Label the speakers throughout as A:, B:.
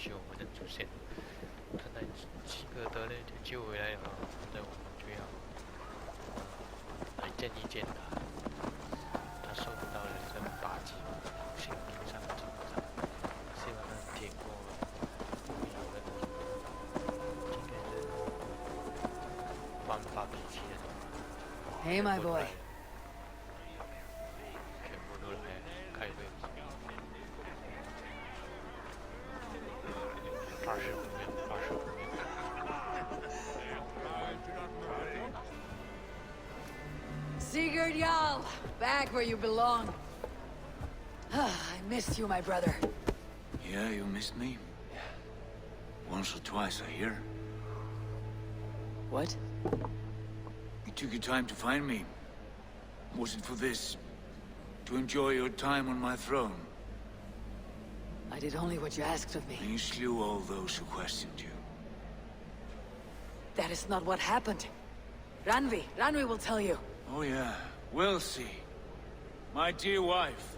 A: 续我们的主线。看来希格德呢就救回来了，现在我们就要来见一见他。他受到了这个打击，心灵上的创伤，希望能挺过不了的。今天是颁发脾气的。
B: Hey, my boy.
A: 全部都来开会。20分。
B: Sigurd Jarl, back where you belong. I missed you, my brother.
C: Yeah, you missed me. Once or twice, I hear.
B: What?
C: You took your time to find me. Was it for this? To enjoy your time on my throne?
B: I did only what you asked of me.
C: And you slew all those who questioned you.
B: That is not what happened. Ranvi will tell you.
C: Oh yeah, we'll see. My dear wife,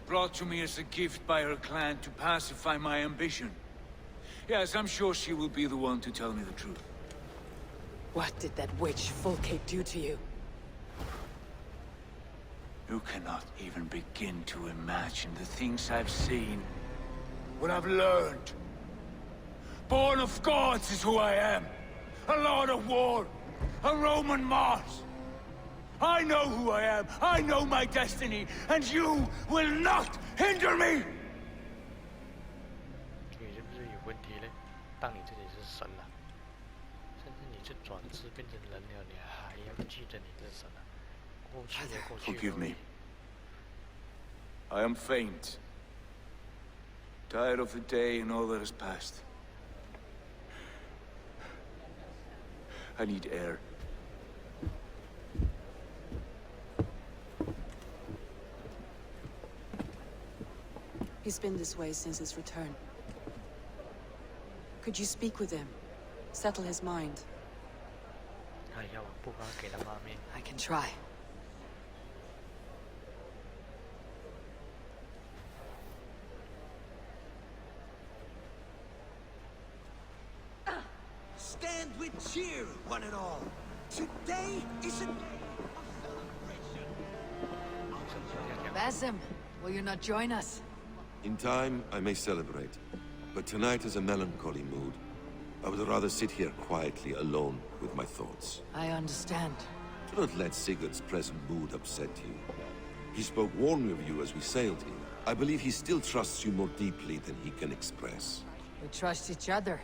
C: brought to me as a gift by her clan to pacify my ambition. Yes, I'm sure she will be the one to tell me the truth.
B: What did that witch Fulke do to you?
C: You cannot even begin to imagine the things I've seen. What I've learned. Born of gods is who I am. A lord of war. A Roman Mars. I know who I am. I know my destiny. And you will not hinder me!
A: 你是不是有问题呢？当你自己是神了，甚至你是转世变成人了，你还要记着你的神了。过去的过去。
C: Forgive me. I am faint. Tired of the day and all that has passed. I need air.
D: He's been this way since his return. Could you speak with him? Settle his mind?
A: 哎呀，我不该给他妈面。
B: I can try.
E: Stand with cheer, one and all. Today is a day of celebration.
B: Basim, will you not join us?
F: In time, I may celebrate. But tonight is a melancholy mood. I would rather sit here quietly, alone, with my thoughts.
B: I understand.
F: Do not let Sigurd's present mood upset you. He spoke warmly of you as we sailed here. I believe he still trusts you more deeply than he can express.
B: We trust each other.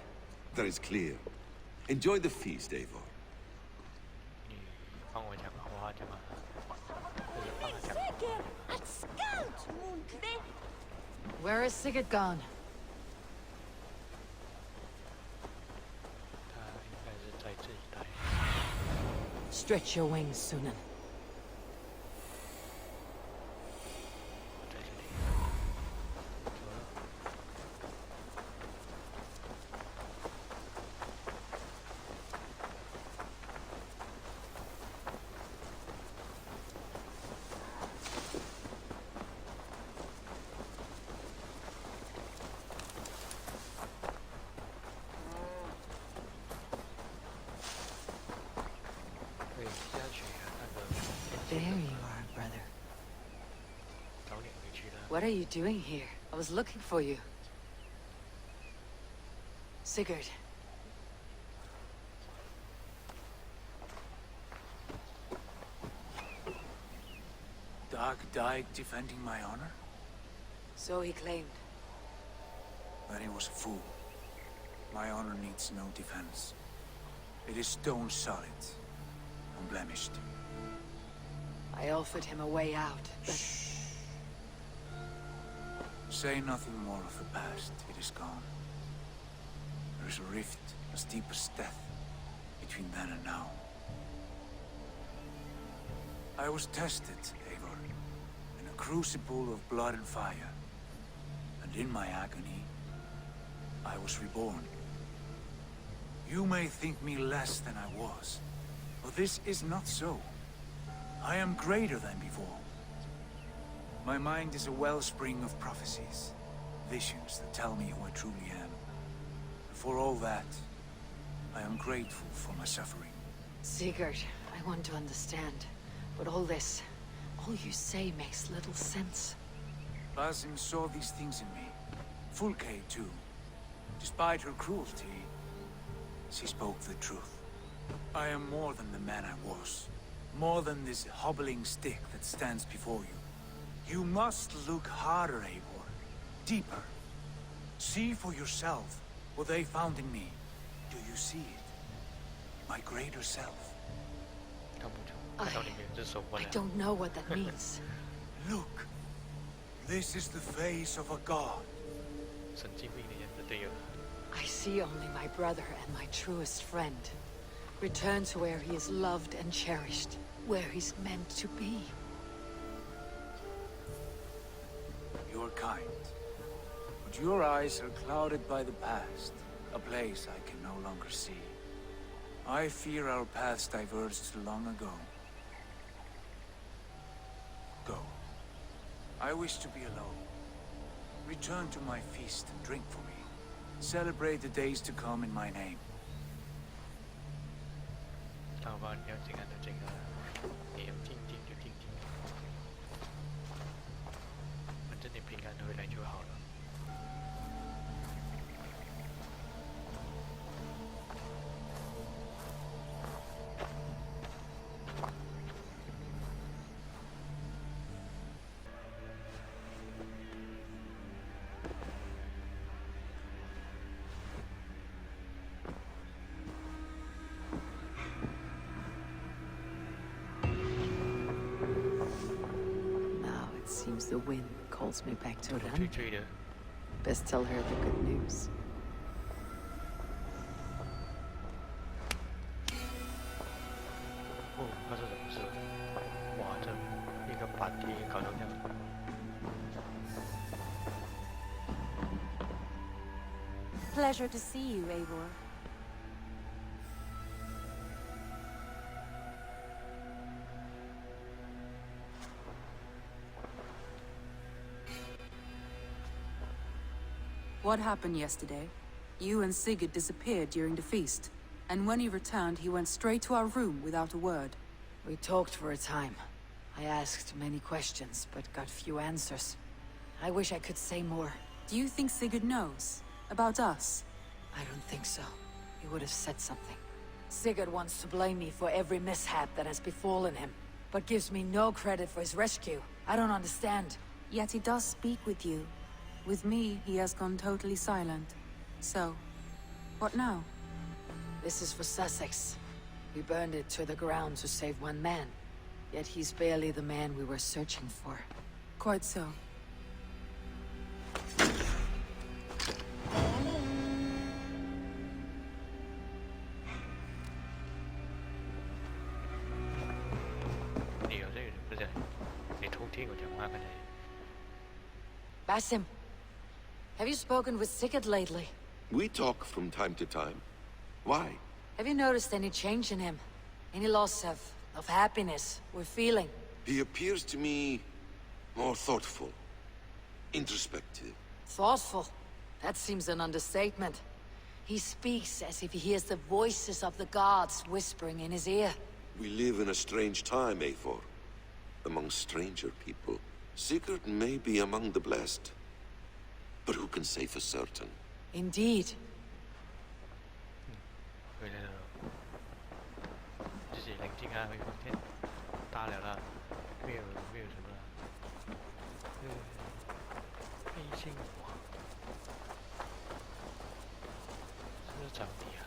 F: That is clear. Enjoy the feast, Eivor.
A: 你帮我讲话讲嘛，就是帮他讲。
G: Säker att scout, Munkve!
B: Where is Sigurd gone?
A: 他应该是在这一带。
B: Stretch your wings, Sunan.
A: 在这里。走了。对，下去那个
B: There you are, brother.
A: 早点回去了。
B: What are you doing here? I was looking for you. Sigurd.
C: Dag died defending my honor?
B: So he claimed.
C: Then he was a fool. My honor needs no defense. It is stone solid. Unblemished.
B: I offered him a way out, but...
C: Say nothing more of the past. It is gone. There is a rift as deep as death between then and now. I was tested, Eivor, in a crucible of blood and fire. And in my agony, I was reborn. You may think me less than I was, but this is not so. I am greater than before. My mind is a wellspring of prophecies, visions that tell me who I truly am. For all that, I am grateful for my suffering.
B: Sigurd, I want to understand. But all this, all you say makes little sense.
C: Basim saw these things in me. Fulke, too. Despite her cruelty, she spoke the truth. I am more than the man I was. More than this hobbling stick that stands before you. You must look harder, Eivor. Deeper. See for yourself what they found in me. Do you see it? My greater self.
A: 看不出，看到里面这手过
B: I
A: 来。
B: don't know what that means.
C: Look. This is the face of a god.
A: 神经病的样子，队友。
B: I see only my brother and my truest friend. Return to where he is loved and cherished. Where he's meant to be.
C: You're kind. But your eyes are clouded by the past. A place I can no longer see. I fear our paths diverged long ago. Go. I wish to be alone. Return to my feast and drink for me. Celebrate the days to come in my name.
A: 好吧，你要这个就这个，你要静静就静静，反正你平安回来就好了。
B: Now it seems the wind calls me back to
A: 推
B: them.
A: 推的，
B: Best tell her the good news.
A: 哦，发生什么事？哇，这一个把敌人搞成这样。
G: Pleasure to see you, Eivor.
D: What happened yesterday? You and Sigurd disappeared during the feast. And when he returned, he went straight to our room without a word.
B: We talked for a time. I asked many questions, but got few answers. I wish I could say more.
D: Do you think Sigurd knows? About us?
B: I don't think so. He would have said something. Sigurd wants to blame me for every mishap that has befallen him, but gives me no credit for his rescue. I don't understand.
D: Yet he does speak with you. With me, he has gone totally silent. So, what now?
B: This is for Sussex. We burned it to the ground to save one man. Yet he's barely the man we were searching for.
D: Quite so.
A: 你有这个不是？你偷听我讲话刚才。
B: Basim, have you spoken with Sigurd lately?
F: We talk from time to time. Why?
B: Have you noticed any change in him? Any loss of happiness or feeling?
F: He appears to me more thoughtful, introspective.
B: Thoughtful? That seems an understatement. He speaks as if he hears the voices of the gods whispering in his ear.
F: We live in a strange time, Eivor. Among stranger people. Sigurd may be among the blessed. But who can say for certain?
B: Indeed.
A: 回来了，自己冷静啊，回房间，大了啦，没有什么了，黑心我，是不是找你啊？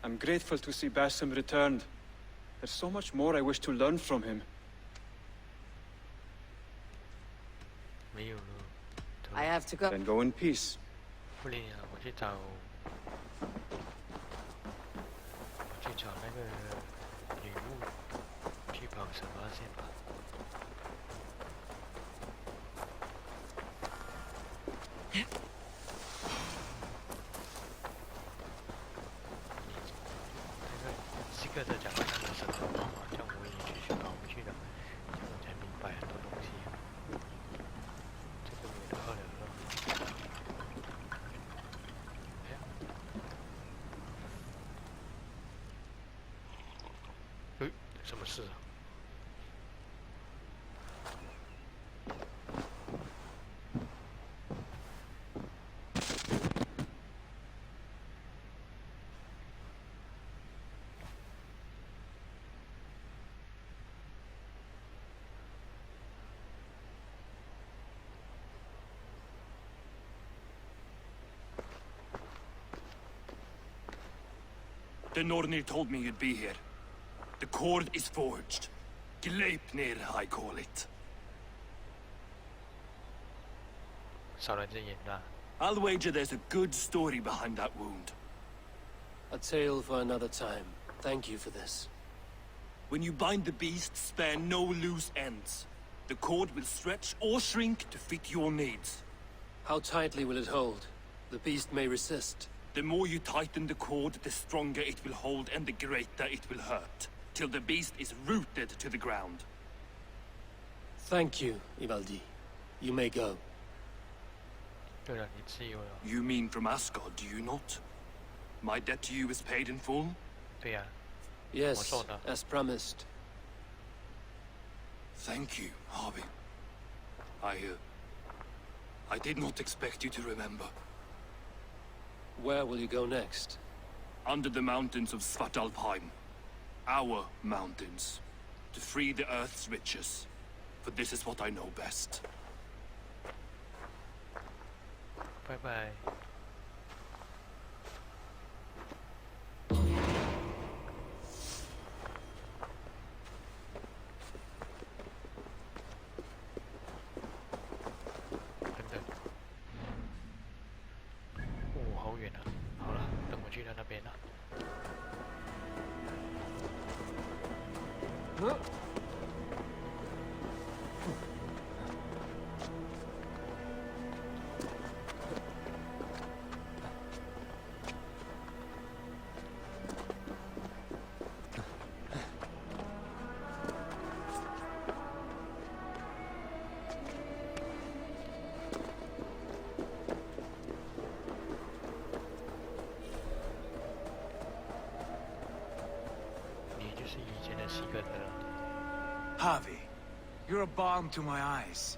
H: I'm grateful to see Basim returned. There's so much more I wish to learn from him.
A: 没有了，
B: I have to go.
H: Then go in peace.
A: 不理啊，我去找那个女巫去跑什么线吧。个在讲他的神话嘛，这样我也继续搞回去的，这样我才明白很多东西。这个维特赫尔了。哎，什么事啊？
C: The Nornir told me you'd be here. The cord is forged. Gleipnir, I call it.
A: 少了只眼吧。
C: I'll wager there's a good story behind that wound.
I: A tale for another time. Thank you for this.
C: When you bind the beast, spare no loose ends. The cord will stretch or shrink to fit your needs.
I: How tightly will it hold? The beast may resist.
C: The more you tighten the cord, the stronger it will hold and the greater it will hurt. Till the beast is rooted to the ground.
I: Thank you, Ivaldi. You may go.
A: 对了，你自由了。
C: You mean from Asgard, do you not? My debt to you is paid in full?
A: 对呀、
I: Yes,
A: 我收的。
I: as promised.
C: Thank you, Harvey. I did not expect you to remember.
I: Where will you go next?
C: Under the mountains of Svartalfheim. Our mountains. To free the Earth's riches. For this is what I know best.
A: 拜拜。等等。哦，好远啊！好了，等我去到那边了。
C: Harvey, you're a balm to my eyes.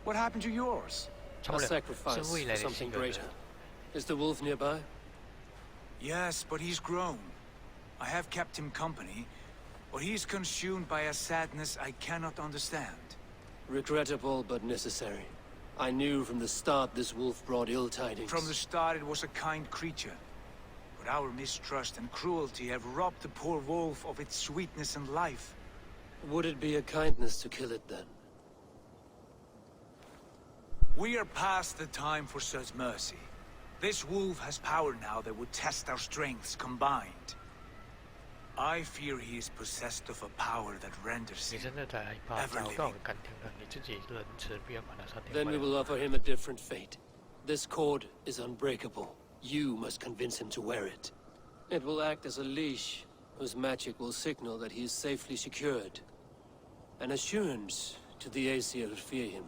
C: What happened to yours?
I: A sacrifice for something greater. Is the wolf nearby?
C: Yes, but he's grown. I have kept him company, but he's consumed by a sadness I cannot understand.
I: Regrettable, but necessary. I knew from the start this wolf brought ill tidings.
C: From the start it was a kind creature. But our mistrust and cruelty have robbed the poor wolf of its sweetness and life.
I: Would it be a kindness to kill it, then?
C: We are past the time for such mercy. This wolf has power now that would test our strengths combined. I fear he is possessed of a power that renders him ever living.
I: Then we will offer him a different fate. This cord is unbreakable. You must convince him to wear it. It will act as a leash, whose magic will signal that he is safely secured. An assurance to the Aesir who fear him.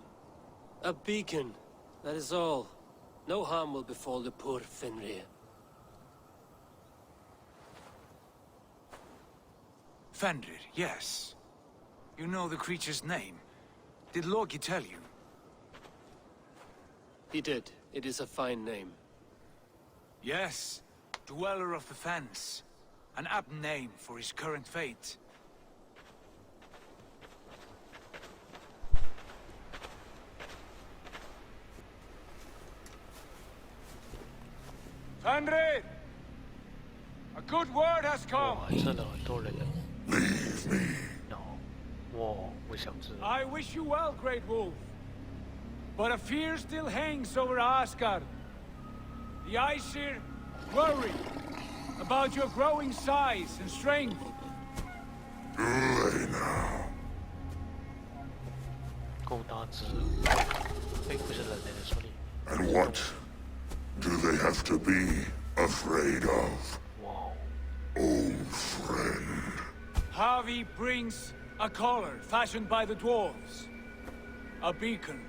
I: A beacon, that is all. No harm will befall the poor Fenrir.
C: Fenrir, yes. You know the creature's name. Did Loki tell you?
I: He did. It is a fine name.
C: Yes. Dweller of the Fens. An apt name for his current fate. Fenrir! A good word has come!
A: 哇，真的很多人。
F: Leave me.
A: No，我不想知道。
C: I wish you well, Great Wolf. But a fear still hangs over Asgard. The Aesir worry about your growing size and strength.
F: Do they now?
A: 够大只。哎，不是人类的说你。
F: And what do they have to be afraid of?
A: Wow.
F: Old friend.
C: Harvey brings a collar fashioned by the dwarves. A beacon.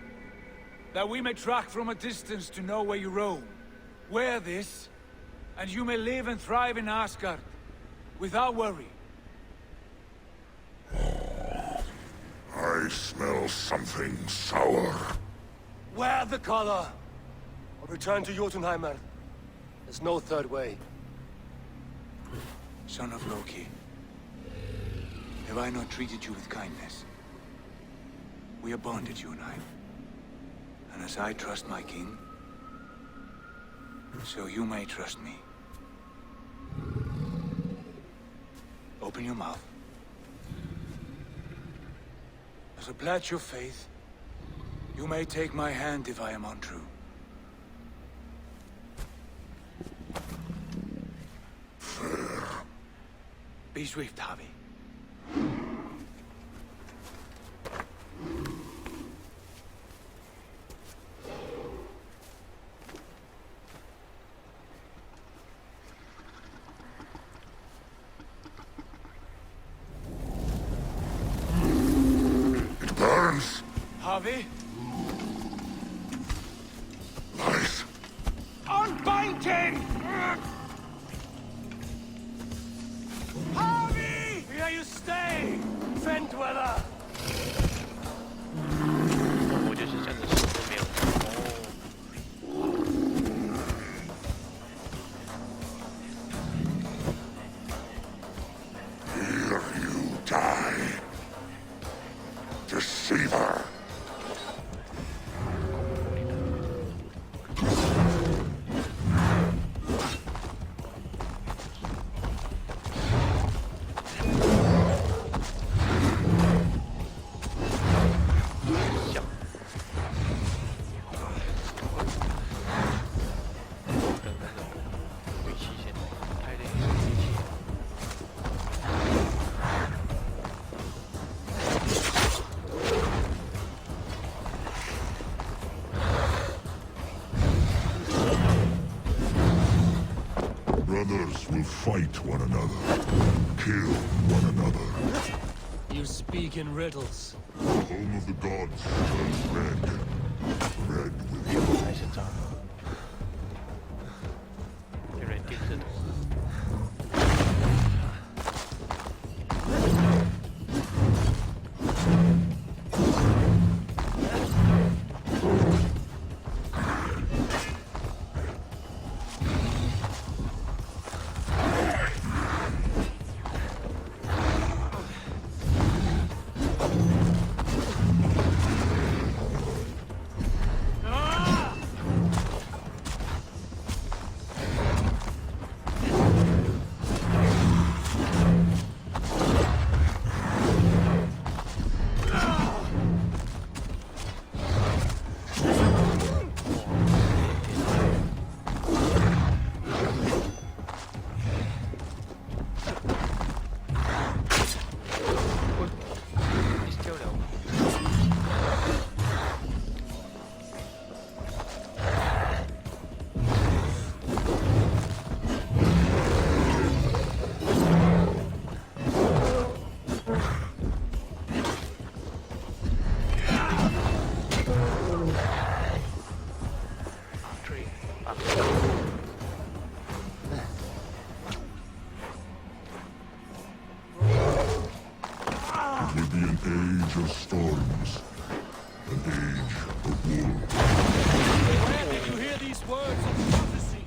C: That we may track from a distance to know where you roam. Wear this, and you may live and thrive in Asgard, without worry.
J: I smell something sour.
E: Wear the collar! Or return to Jotunheimer. There's no third way.
C: Son of Loki, have I not treated you with kindness? We are bonded, you and I. And as I trust my king, so you may trust me. Open your mouth. As a pledge of faith, you may take my hand if I am untrue.
J: Fair.
C: Be swift, Harvey.
J: It burns.
C: Harvey?
J: Lies.
C: Unbind him! Harvey! Here you stay! Fen dweller!
A: 我就是这样子说都没有哦。
J: Here you die. Deceiver. Brothers will fight one another, kill one another.
I: You speak in riddles.
J: Home of the gods turns red. Red with evil.
A: 还是脏，有人盯着我。
J: It will be an age of storms, an age of wolves.
E: Where did you hear these words of prophecy?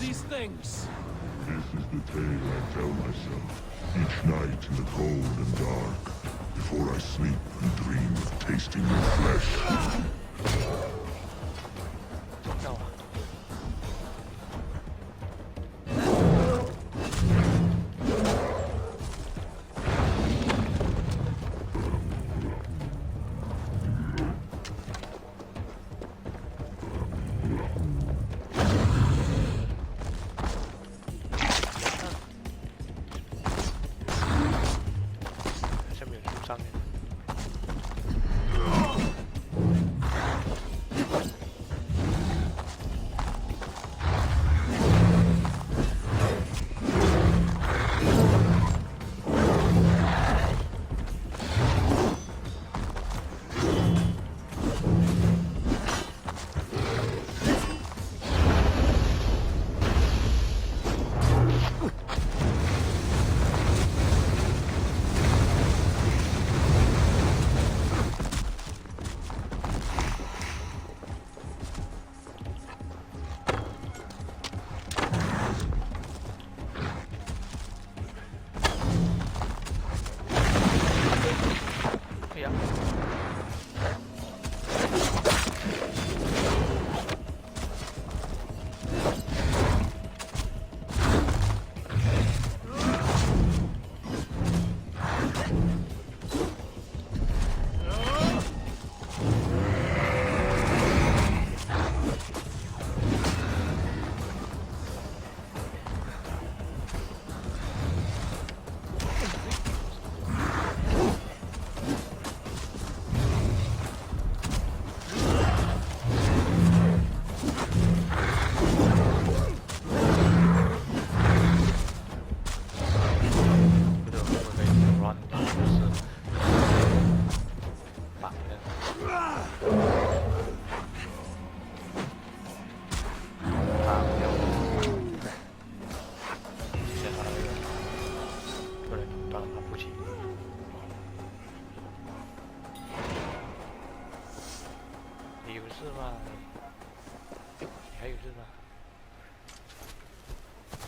E: these things?
J: This is the tale I tell myself each night in the cold and dark, before I sleep and dream of tasting your flesh.
A: 到啊！下面有树上面。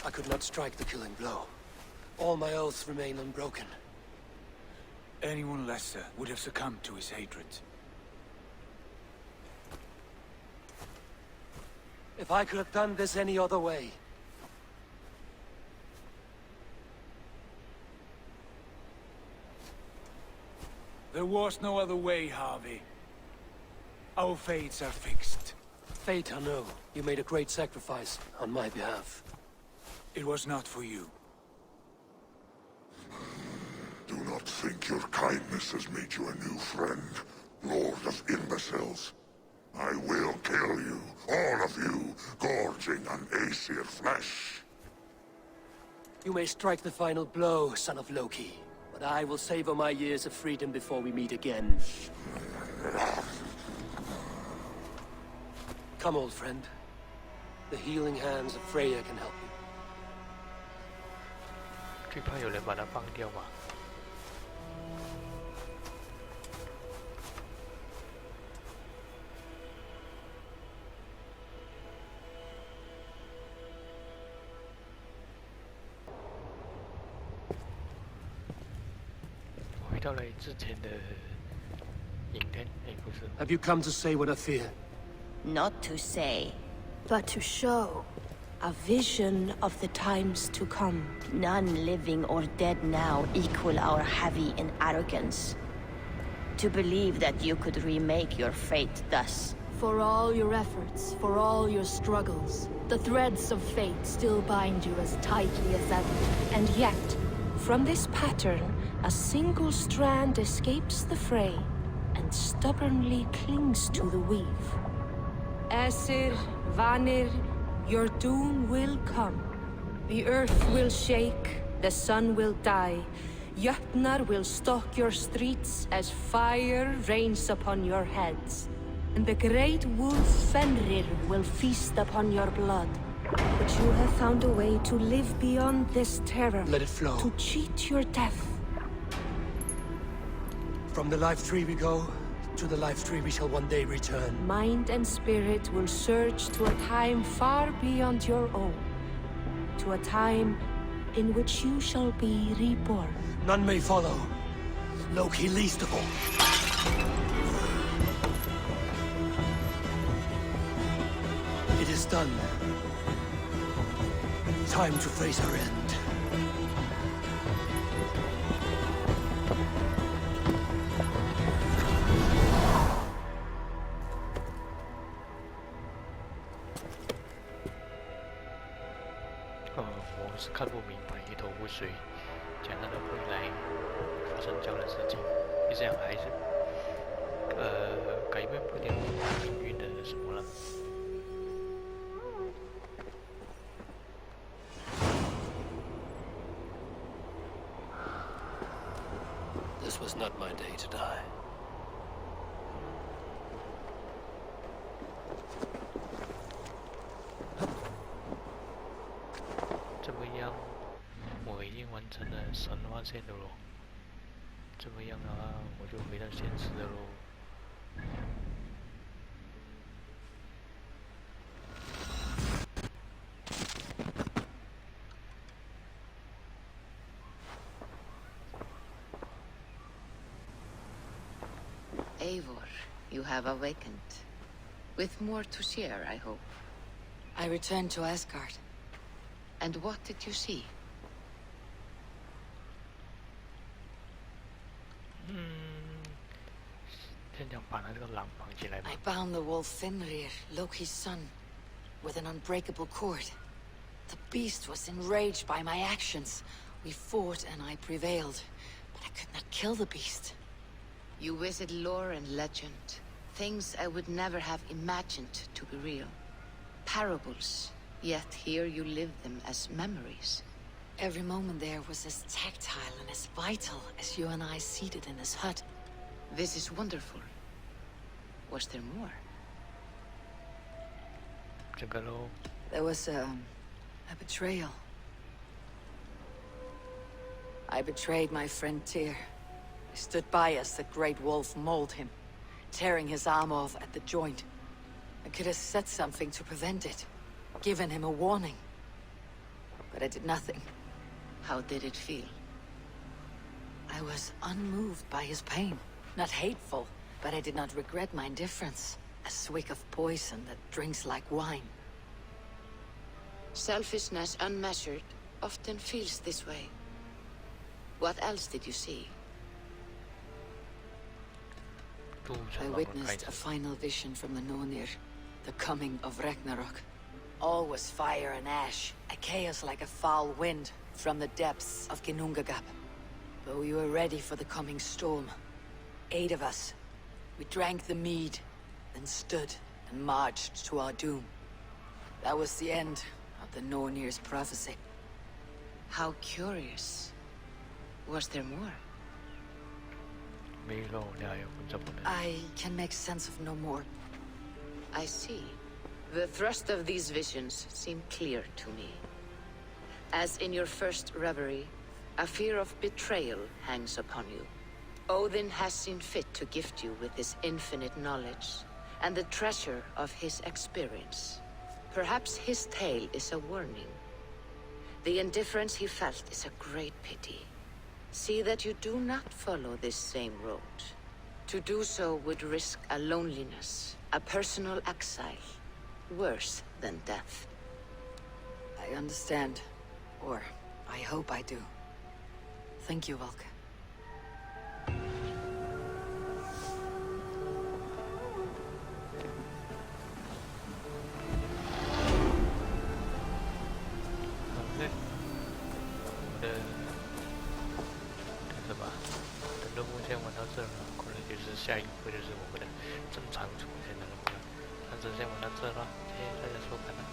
I: I could not strike the killing blow. All my oaths remain unbroken.
C: Anyone lesser would have succumbed to his hatred.
I: If I could have done this any other way.
C: There was no other way, Harvey. Our fates are fixed.
I: Fate, I know. You made a great sacrifice on my behalf.
C: It was not for you.
J: Do not think your kindness has made you a new friend, Lord of Imbeciles. I will kill you, all of you, gorging on Aesir flesh.
I: You may strike the final blow, son of Loki, but I will savor my years of freedom before we meet again. Come, old friend. The healing hands of Freya can help you.
A: 最怕有人把它放掉吧。回到了之前的影片，哎，不是。
I: Have you come to say what I fear?
K: Not to say,
G: But to show a vision of the times to come.
K: none living or dead now equal our heavy in arrogance. To believe that you could remake your fate thus.
G: For all your efforts, for all your struggles, the threads of fate still bind you as tightly as ever. And yet, from this pattern, a single strand escapes the fray and stubbornly clings to the weave. Aesir, Vanir, your doom will come. The earth will shake, the sun will die. Jötnar will stalk your streets as fire rains upon your heads. And the great wolf Fenrir will feast upon your blood. But you have found a way to live beyond this terror.
I: Let it flow.
G: To cheat your death.
I: From the life tree we go, to the life tree we shall one day return.
G: Mind and spirit will surge to a time far beyond your own. to a time in which you shall be reborn.
E: None may follow. Loki least of all. It is done. Time to face our end.
A: 我是看不明白，一头雾水，讲他的未来发生这样的事情，就这样还是改变不了命运的什么了。
I: This was not my day to die.
A: 怎么样？我已经完成了神话线的咯。怎么样啊？我就回到现实的咯。
L: Eivor, you have awakened. With more to share, I hope.
B: I returned to Asgard.
L: And what did you see?
B: I bound the wolf Fenrir, Loki's son, with an unbreakable cord. The beast was enraged by my actions. We fought and I prevailed, but I could not kill the beast.
L: You visit lore and legend. Things I would never have imagined to be real. Parables, yet here you live them as memories.
B: Every moment there was as tactile and as vital as you and I seated in this hut.
L: This is wonderful. Was there more?
B: There was a betrayal. I betrayed my friend Tyr. I stood by as the great wolf mauled him, tearing his arm off at the joint. I could have said something to prevent it, given him a warning. But I did nothing.
L: How did it feel?
B: I was unmoved by his pain. Not hateful, but I did not regret my indifference. A swig of poison that drinks like wine.
L: Selfishness unmeasured often feels this way. What else did you see?
B: I witnessed a final vision from the Nornir, the coming of Ragnarok. All was fire and ash, a chaos like a foul wind from the depths of Ginnungagap. But we were ready for the coming storm. 8 of us. We drank the mead, then stood and marched to our doom. That was the end of the Nornir's prophecy.
L: How curious. Was there more?
B: I can make sense of no more.
L: I see. The thrust of these visions seem clear to me. As in your first reverie, a fear of betrayal hangs upon you. Odin has seen fit to gift you with his infinite knowledge, and the treasure of his experience. Perhaps his tale is a warning. The indifference he felt is a great pity. See that you do not follow this same road. To do so would risk a loneliness, a personal exile, worse than death.
B: I understand. Or, I hope I do. Thank you, Valka.
A: Okay. 下一步就是我们的正常出现的任务了。那就先玩到这了，谢谢大家收看了。